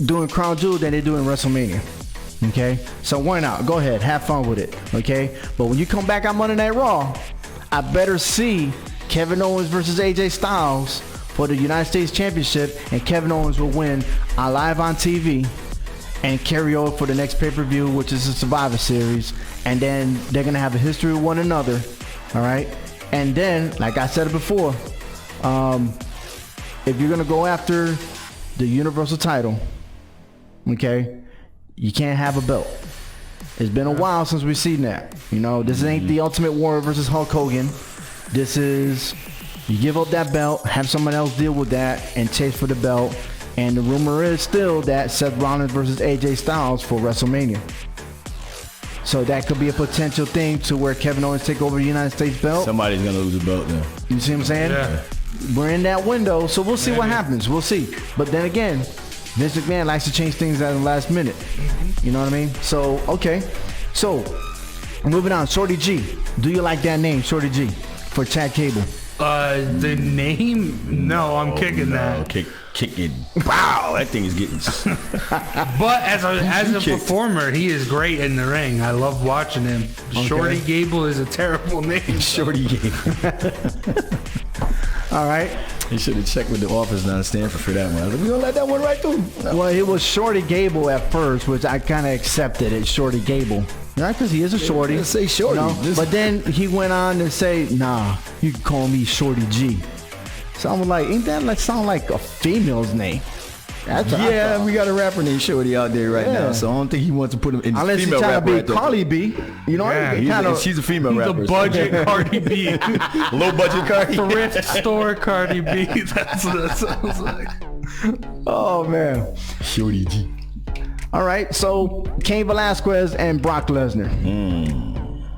doing Crown Jewel than they do in WrestleMania. Okay? So why not? Go ahead. Have fun with it. Okay? But when you come back on Monday Night Raw, I better see Kevin Owens versus AJ Styles for the United States Championship, and Kevin Owens will win live on TV and carry over for the next pay-per-view, which is a Survivor Series. And then they're going to have a history with one another. All right? And then, like I said before, if you're going to go after the Universal title, okay, you can't have a belt. It's been a while since we've seen that. This ain't the Ultimate Warrior versus Hulk Hogan. This is, you give up that belt, have someone else deal with that, and chase for the belt. And the rumor is still that Seth Rollins versus AJ Styles for WrestleMania. So that could be a potential thing to where Kevin Owens take over the United States belt. Somebody's gonna lose a belt then. You see what I'm saying? Yeah. We're in that window, so we'll see what happens. We'll see. But then again, Vince McMahon likes to change things at the last minute. You know what I mean? So, okay. So, moving on. Shorty G. Do you like that name, Shorty G, for Chad Cable? The name? No, I'm kicking that. Kick it. Wow, that thing is getting. But as a performer, he is great in the ring. I love watching him. Shorty Gable is a terrible name. Shorty Gable. All right. He should have checked with the office down in Stanford for that one. I was like, we gonna let that one right through. No. Well, it was Shorty Gable at first, which I kind of accepted. It's Shorty Gable. Right, because he is a shorty. Let's say Shorty. But then he went on to say, nah, you can call me Shorty G. So I'm like, ain't that sound like a female's name? That's what I thought. We got a rapper named Shorty out there right now, so I don't think he wants to put him in the unless female he's trying rapper to right be there. Carly B. She's a female He's rapper. a budget Cardi B. Low budget Cardi. Thrift store Cardi B. That's what that sounds like. Oh, man. Shorty G. All right, so Cain Velasquez and Brock Lesnar.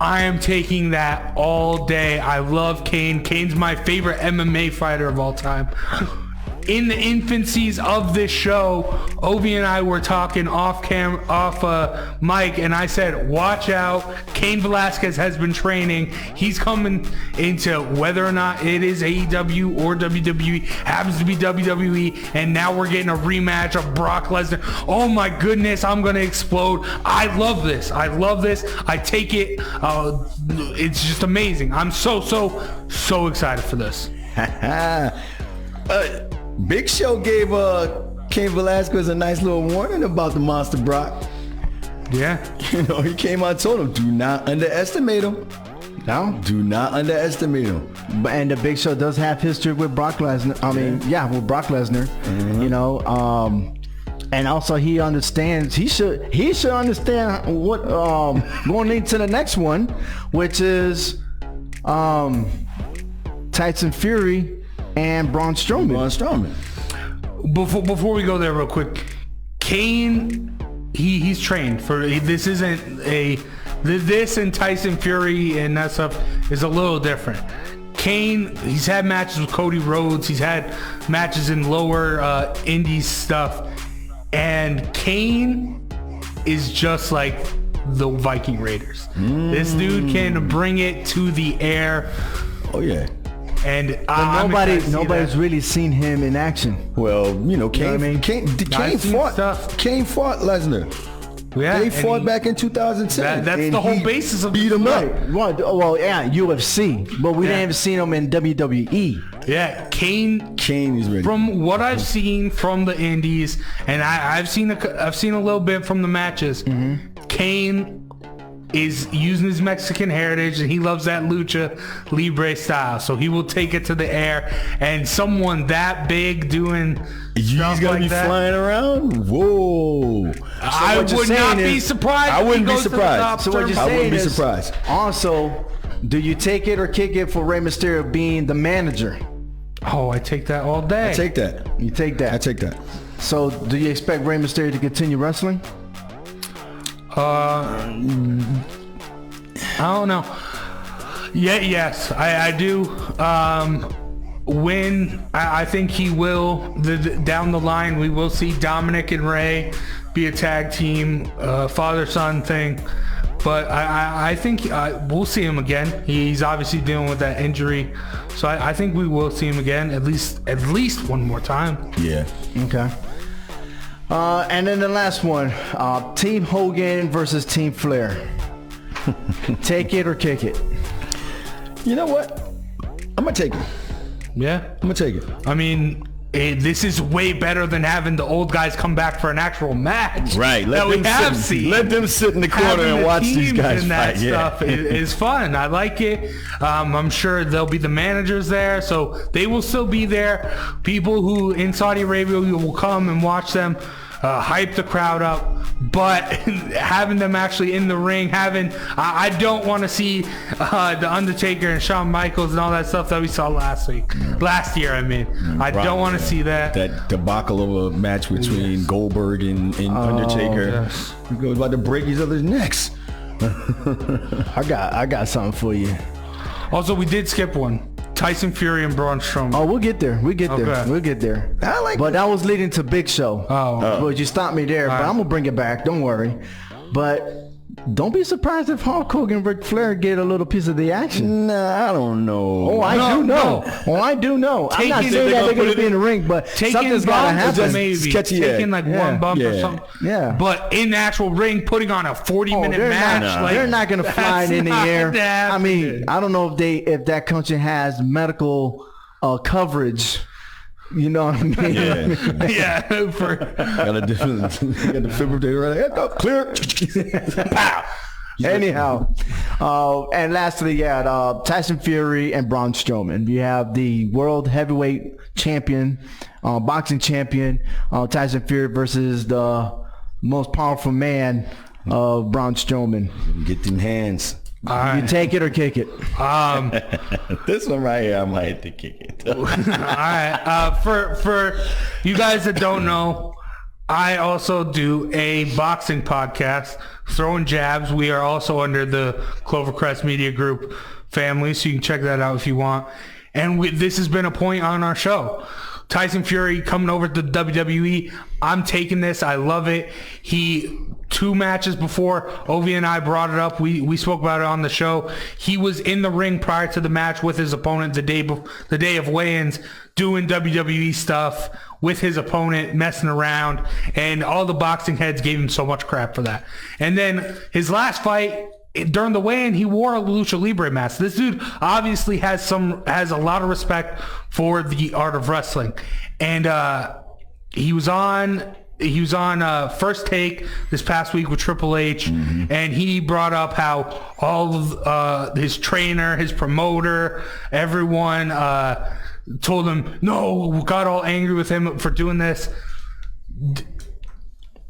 I am taking that all day. I love Cain. Cain's my favorite MMA fighter of all time. In the infancies of this show, Ovi and I were talking off mic, and I said, watch out. Cain Velasquez has been training. He's coming into whether or not it is AEW or WWE, happens to be WWE, and now we're getting a rematch of Brock Lesnar. Oh my goodness, I'm going to explode. I love this. I take it. It's just amazing. I'm so excited for this. Big Show gave Cain Velasquez a nice little warning about the Monster Brock. Yeah. You know, he came out and told him, do not underestimate him. No? Do not underestimate him. And the Big Show does have history with Brock Lesnar. With Brock Lesnar. You know, and also he understands. He should understand what going into the next one, which is Tyson Fury and Braun Strowman. Before we go there real quick, Cain, he's trained for this. This and Tyson Fury and that stuff is a little different. Cain, he's had matches with Cody Rhodes. He's had matches in lower indies stuff. And Cain is just like the Viking Raiders. This dude can bring it to the air. Oh, yeah. And nobody's really seen him in action. Well, you know, Cain fought Lesnar. Yeah, they fought back in 2010. That's the whole basis of beat him up. Well, yeah, UFC, but we didn't even see him in WWE. Yeah, Cain is ready. From what I've seen from the indies, and I've seen a little bit from the matches. Cain is using his Mexican heritage, and he loves that lucha libre style, so he will take it to the air. And someone that big doing he's gonna be flying around. Whoa! I would not be surprised. I wouldn't be surprised. So what you're saying is, surprised. Also, do you take it or kick it for Rey Mysterio being the manager? Oh, I take that all day. I take that. You take that. I take that. So, do you expect Rey Mysterio to continue wrestling? I don't know. Yes, I do. I think he will. Down the line, we will see Dominic and Rey be a tag team, father-son thing. But I think we'll see him again. He's obviously dealing with that injury, so I think we will see him again at least one more time. Yeah. Okay. And then the last one, Team Hogan versus Team Flair. Take it or kick it. You know what? I'm gonna take it. Yeah, I'm gonna take it. I mean, this is way better than having the old guys come back for an actual match. Right. Let them sit in the corner and watch these guys fight. Stuff yeah. is fun. I like it. I'm sure there'll be the managers there, so they will still be there. People who in Saudi Arabia will come and watch them, hype the crowd up. But having them actually in the ring, I don't want to see the Undertaker and Shawn Michaels and all that stuff that we saw last year. I mean, I don't want to see that. That debacle of a match between Goldberg and Undertaker. Yes. He goes about to break each other's necks. I got something for you. Also, we did skip one. Tyson Fury and Braun Strowman. Oh, we'll get there. We'll get there. But that was leading to Big Show. But you stopped me there. But I'm going to bring it back. Don't worry. But don't be surprised if Hulk Hogan and Ric Flair get a little piece of the action. Nah, I don't know. Oh, I do know. I'm not saying that they're going to be in the ring, but something's got to happen. Maybe taking like one bump or something. Yeah. But in the actual ring, putting on a 40-minute match, they're not going to fly in the air. I mean, I don't know if that country has medical coverage. You know what I mean? Yeah. Got a different. Got the defibrillator right there. Clear. Pow. Anyhow, and lastly, Tyson Fury and Braun Strowman. You have the world heavyweight champion, boxing champion, Tyson Fury versus the most powerful man, Braun Strowman. Get them hands. You take it or kick it. This one right here, I might have to kick it. All right. For you guys that don't know, I also do a boxing podcast, Throwing Jabs. We are also under the Clovercrest Media Group family, so you can check that out if you want. And this has been a point on our show. Tyson Fury coming over to WWE. I'm taking this. I love it. 2 matches before, Ovi and I brought it up. We spoke about it on the show. He was in the ring prior to the match with his opponent the day of weigh-ins, doing WWE stuff with his opponent, messing around, and all the boxing heads gave him so much crap for that. And then his last fight, during the weigh-in, he wore a lucha libre mask. This dude obviously has a lot of respect for the art of wrestling, and he was on First Take this past week with Triple H, and he brought up how all of his trainer, his promoter, everyone told him no, got all angry with him for doing this.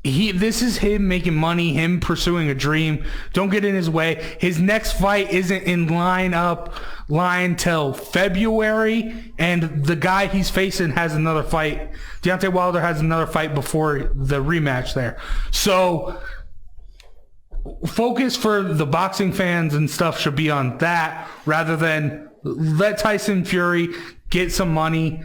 This is him making money, him pursuing a dream. Don't get in his way. His next fight isn't in line till February, and the guy he's facing has another fight. Deontay Wilder has another fight before the rematch there. So focus for the boxing fans and stuff should be on that rather than let Tyson Fury get some money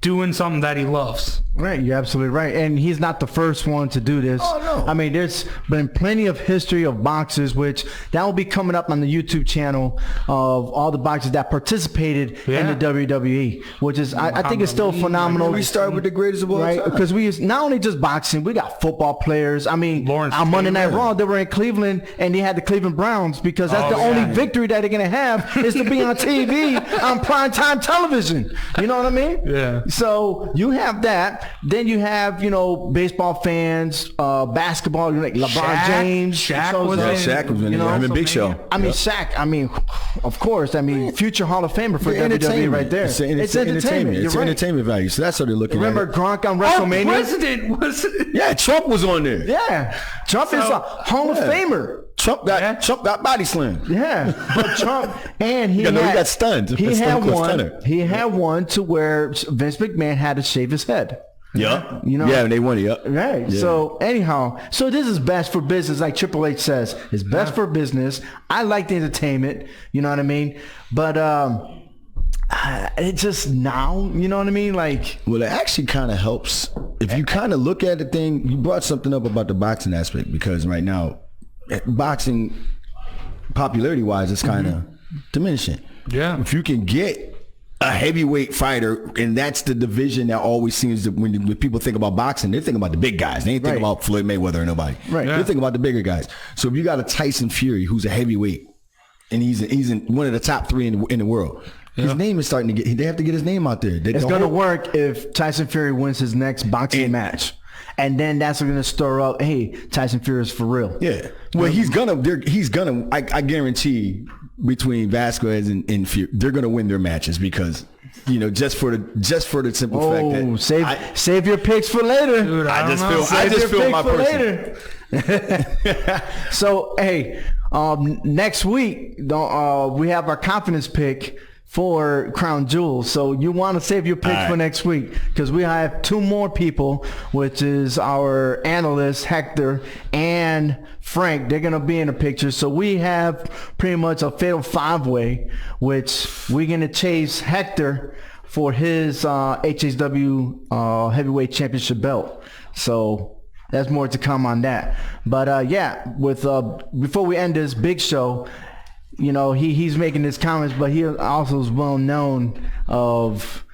doing something that he loves. Right, you're absolutely right. And he's not the first one to do this. Oh, no. I mean, there's been plenty of history of boxers, which that will be coming up on the YouTube channel of all the boxers that participated in the WWE, which is, I think it's still phenomenal. We start with the greatest of all right? time. Because we not only just boxing, we got football players. I mean, Lawrence on Monday Night Taylor. Raw, they were in Cleveland, and they had the Cleveland Browns because that's the only victory that they're going to have is to be on TV on primetime television. You know what I mean? Yeah. So you have that. Then you have, baseball fans, basketball, like LeBron James. Shaq was in. Shaq was in. I mean, Big Show. I mean, Shaq. I mean, of course. I mean, future Hall of Famer for WWE right there. It's entertainment. It's You're right. entertainment value. So that's what they're looking Remember at. Gronk on Our WrestleMania? president was... Yeah, Trump was on there. Yeah. Trump is a Hall of Famer. Trump got body slammed. Yeah, but Trump and he got stunned. He Stone had Cold one. Stunner. He had one to where Vince McMahon had to shave his head. Yeah. Yeah, and they won it. Yep. Right. Yeah. So anyhow, this is best for business, like Triple H says. It's best for business. I like the entertainment. You know what I mean? But it just now, you know what I mean? Like, Well, it actually kind of helps if you kind of look at the thing. You brought something up about the boxing aspect because right now, boxing popularity-wise is kind of diminishing. Yeah. If you can get a heavyweight fighter, and that's the division that always seems to, when people think about boxing, they think about the big guys. They ain't think about Floyd Mayweather or nobody. Right. They think about the bigger guys. So if you got a Tyson Fury who's a heavyweight, and he's in one of the top 3 in the world, his name is starting to get. They have to get his name out there. it's going to work if Tyson Fury wins his next boxing match. And then that's going to stir up, hey, Tyson Fury is for real. Yeah. Well, he's gonna. I guarantee between Vasquez and Fury, they're gonna win their matches because just for the simple fact that save your picks for later. Dude, I just Save feel your my picks for person. later. So hey, next week we have our confidence pick for Crown Jewel. So you want to save your picks for next week because we have 2 more people, which is our analysts, Hector and Frank. They're going to be in the picture. So we have pretty much a fatal 5-way, which we're going to chase Hector for his HSW heavyweight championship belt. So there's more to come on that. But before we end this Big Show, he's making his comments, but he also is well known of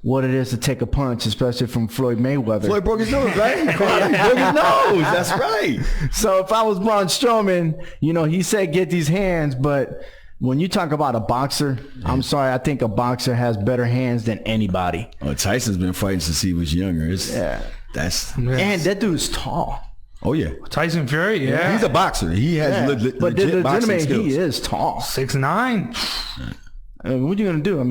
what it is to take a punch, especially from Floyd Mayweather. Floyd broke his nose, right? He broke his nose. That's right. So if I was Braun Strowman, he said get these hands, but when you talk about a boxer, I'm sorry, I think a boxer has better hands than anybody. Well, Tyson's been fighting since he was younger. And that dude's tall. Oh yeah, Tyson Fury, yeah. He's a boxer. He has but legit boxing skills. He is tall. 6'9". What you gonna do? I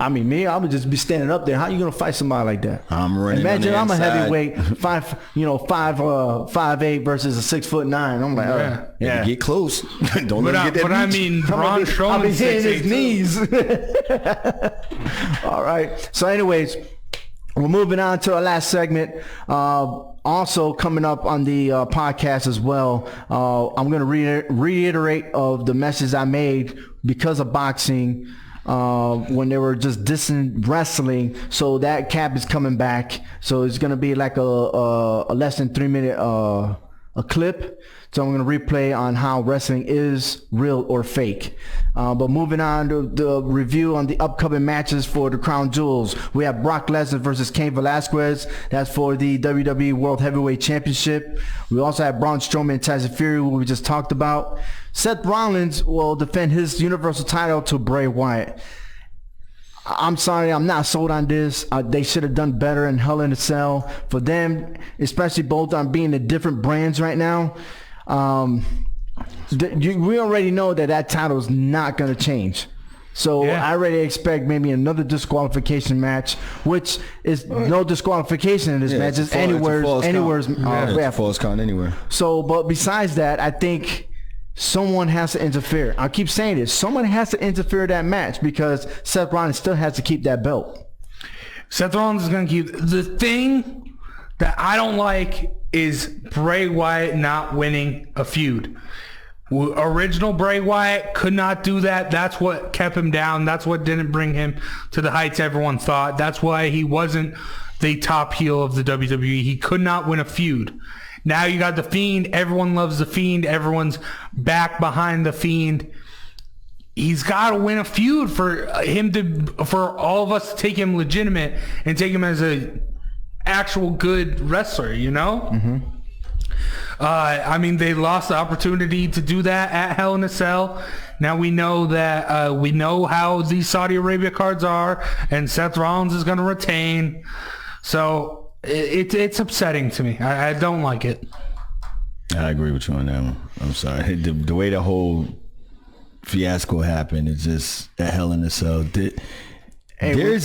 mean, me, I would just be standing up there. How you gonna fight somebody like that? I'm running. Imagine I'm a inside. heavyweight, 5'8" versus a 6'9". I'm like, Yeah. Get close. Don't let him get that But I reach. mean, Braun I'll be Strowman's hitting his 6'8". knees. All right. So anyways, we're moving on to our last segment. Also coming up on the podcast as well, I'm going to reiterate of the message I made because of boxing when they were just dissing wrestling. So that cap is coming back. So it's going to be like a less than 3 minute a clip. So I'm going to replay on how wrestling is real or fake. But moving on to the review on the upcoming matches for the Crown Jewels. We have Brock Lesnar versus Cain Velasquez. That's for the WWE World Heavyweight Championship. We also have Braun Strowman and Tyson Fury, who we just talked about. Seth Rollins will defend his Universal title to Bray Wyatt. I'm sorry, I'm not sold on this. They should have done better in Hell in a Cell. For them, especially both on being the different brands right now, we already know that title is not going to change. So I already expect maybe another disqualification match, which is no disqualification in this match. It's anywhere. Falls count anywhere. So, but besides that, I think someone has to interfere. I keep saying this. Someone has to interfere in that match because Seth Rollins still has to keep that belt. Seth Rollins is going to keep... The thing that I don't like is Bray Wyatt not winning a feud. Original Bray Wyatt could not do that. That's what kept him down. That's what didn't bring him to the heights everyone thought. That's why he wasn't the top heel of the WWE. He could not win a feud. Now you got The Fiend. Everyone loves The Fiend. Everyone's back behind The Fiend. He's got to win a feud for all of us to take him legitimate and take him as a actual good wrestler, you know? Mm-hmm. I mean, they lost the opportunity to do that at Hell in a Cell. Now we know that we know how these Saudi Arabia cards are, and Seth Rollins is going to retain. So it's upsetting to me. I don't like it. I agree with you on that one. I'm sorry. The way the whole fiasco happened, it's just at Hell in a Cell. They're going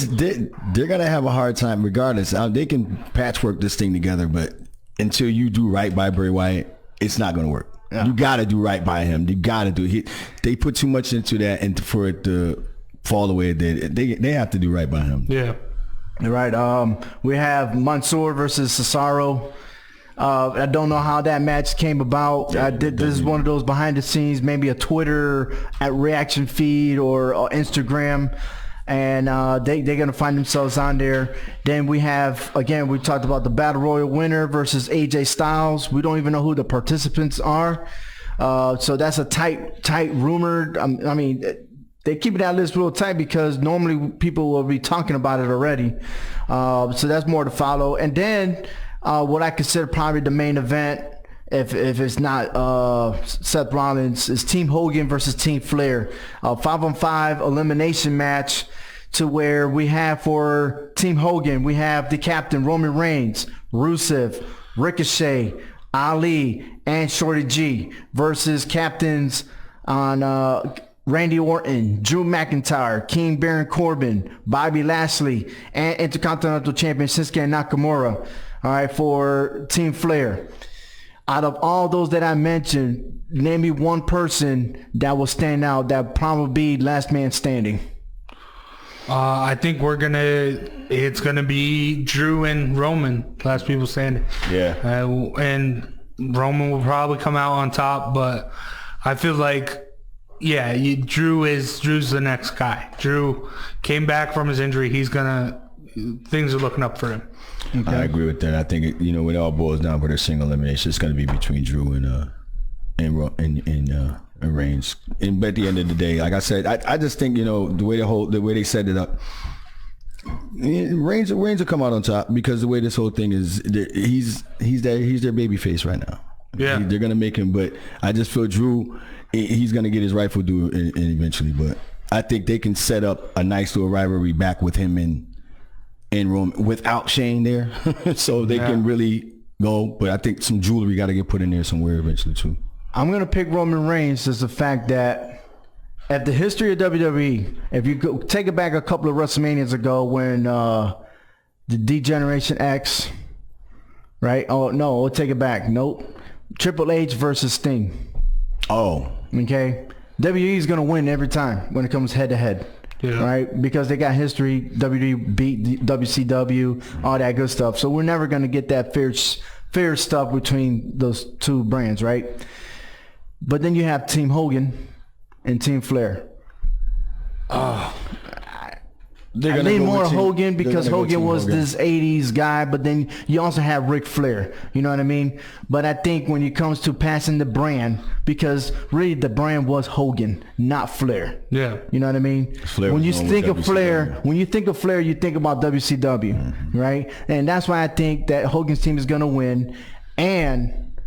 to have a hard time regardless. They can patchwork this thing together, but until you do right by Bray Wyatt, it's not going to work. Yeah. You got to do right by him. You got to do it. They put too much into that, and for it to fall the way it did, they have to do right by him. Yeah. You're right. We have Mansoor versus Cesaro. I don't know how that match came about. This is one of those behind the scenes, maybe a Twitter reaction feed or Instagram. And they're going to find themselves on there. Then we have, again, we talked about the Battle Royal winner versus AJ Styles. We don't even know who the participants are. So that's a tight rumor. I mean, they keep that list real tight because normally people will be talking about it already. So that's more to follow. And then what I consider probably the main event, if it's not Seth Rollins, is Team Hogan versus Team Flair. 5-on-5 elimination match to where we have for Team Hogan, we have the captain Roman Reigns, Rusev, Ricochet, Ali, and Shorty G versus captains on Randy Orton, Drew McIntyre, King Baron Corbin, Bobby Lashley, and Intercontinental Champion Shinsuke Nakamura. All right, for Team Flair. Out of all those that I mentioned, name me one person that will stand out that probably be last man standing. I think it's gonna be Drew and Roman, last people standing. Yeah. And Roman will probably come out on top, but I feel like, Drew's the next guy. Drew came back from his injury. Things are looking up for him. Okay. I agree with that. I think when it all boils down for a single elimination, it's going to be between Drew and Reigns. And at the end of the day, like I said, I just think the way they set it up, Reigns will come out on top because the way this whole thing is, he's their baby face right now. Yeah, they're going to make him, but I just feel Drew, he's going to get his rightful due eventually. But I think they can set up a nice little rivalry back with him and Roman without Shane there, so they can really go. But I think some jewelry got to get put in there somewhere eventually too. I'm gonna pick Roman Reigns as the fact that at the history of WWE, if you go take it back a couple of WrestleManias ago when the D-Generation X, right? Oh no, we'll take it back. Nope. Triple H versus Sting. Oh. Okay. WWE is gonna win every time when it comes head to head. Yeah. right? Because they got history. WWE beat WCW, all that good stuff. So we're never going to get that fair stuff between those two brands, right? But then you have Team Hogan and Team Flair. They're I gonna lean go more with Team- Hogan they're because gonna go Hogan Team was Hogan. this 80s guy, but then you also have Ric Flair. You know what I mean? But I think when it comes to passing the brand, because really the brand was Hogan, not Flair. Yeah. You know what I mean? Flair When was you known think with of Flair, WCW. when you think of Flair, you think about WCW, right? And that's why I think that Hogan's team is going to win. And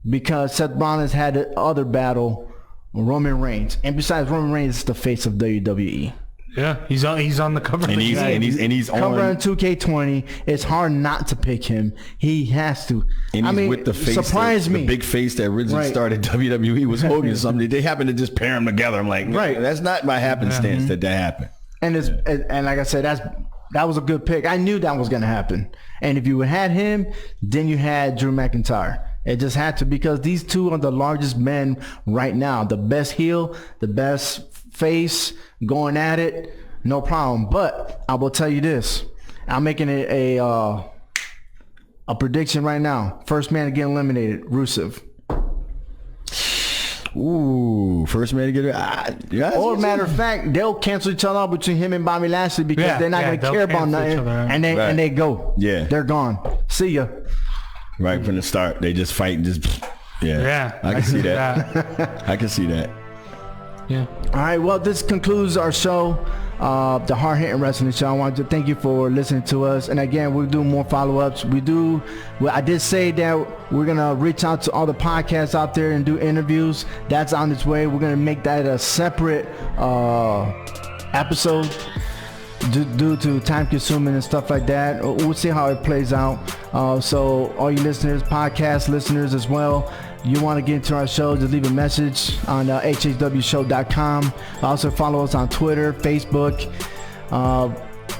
because Seth Rollins had the other battle, Roman Reigns. And besides, Roman Reigns is the face of WWE. Yeah. He's on the cover. of And the he's game. he's Cover on on 2K20. It's hard not to pick him. He has to. and I he's mean, with the face surprise the me. big face that originally Right. started WWE was Hogan. Something they happened to just pair them together. I'm like, Right. that's not by happenstance that happened. And it's and like I said, that was a good pick. I knew that was going to happen. And if you had him, then you had Drew McIntyre. It just had to, because these two are the largest men right now. The best heel, the best face, going at it, no problem. But I will tell you this: I'm making it a prediction right now. First man to get eliminated, Rusev. Ooh, first man to get it. Yeah, Or matter of fact, they'll cancel each other out between him and Bobby Lashley because Yeah, they're not yeah, going to they'll care about cancel each nothing, other out. and they Right. and they go. Yeah. They're gone. See ya. right from the start, they just fight and just Yeah. I can see that. I can see that. Yeah. All right. Well, this concludes our show, the Hard Hitting Wrestling Show. I want to thank you for listening to us. And again, we'll do more follow-ups. I did say that we're going to reach out to all the podcasts out there and do interviews. That's on its way. We're going to make that a separate episode due to time consuming and stuff like that. We'll see how it plays out. So all you listeners, podcast listeners as well, you want to get into our show, just leave a message on hhwshow.com. Also follow us on Twitter, Facebook.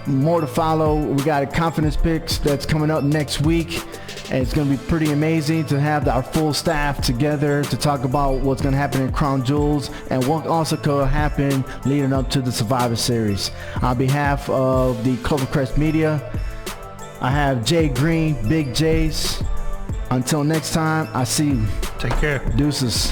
More to follow. We got a confidence picks that's coming up next week. And it's going to be pretty amazing to have our full staff together to talk about what's going to happen in Crown Jewels and what also could happen leading up to the Survivor Series. On behalf of the Clovercrest Media, I have Jay Green, Big J's. Until next time, I see you. Take care. Deuces.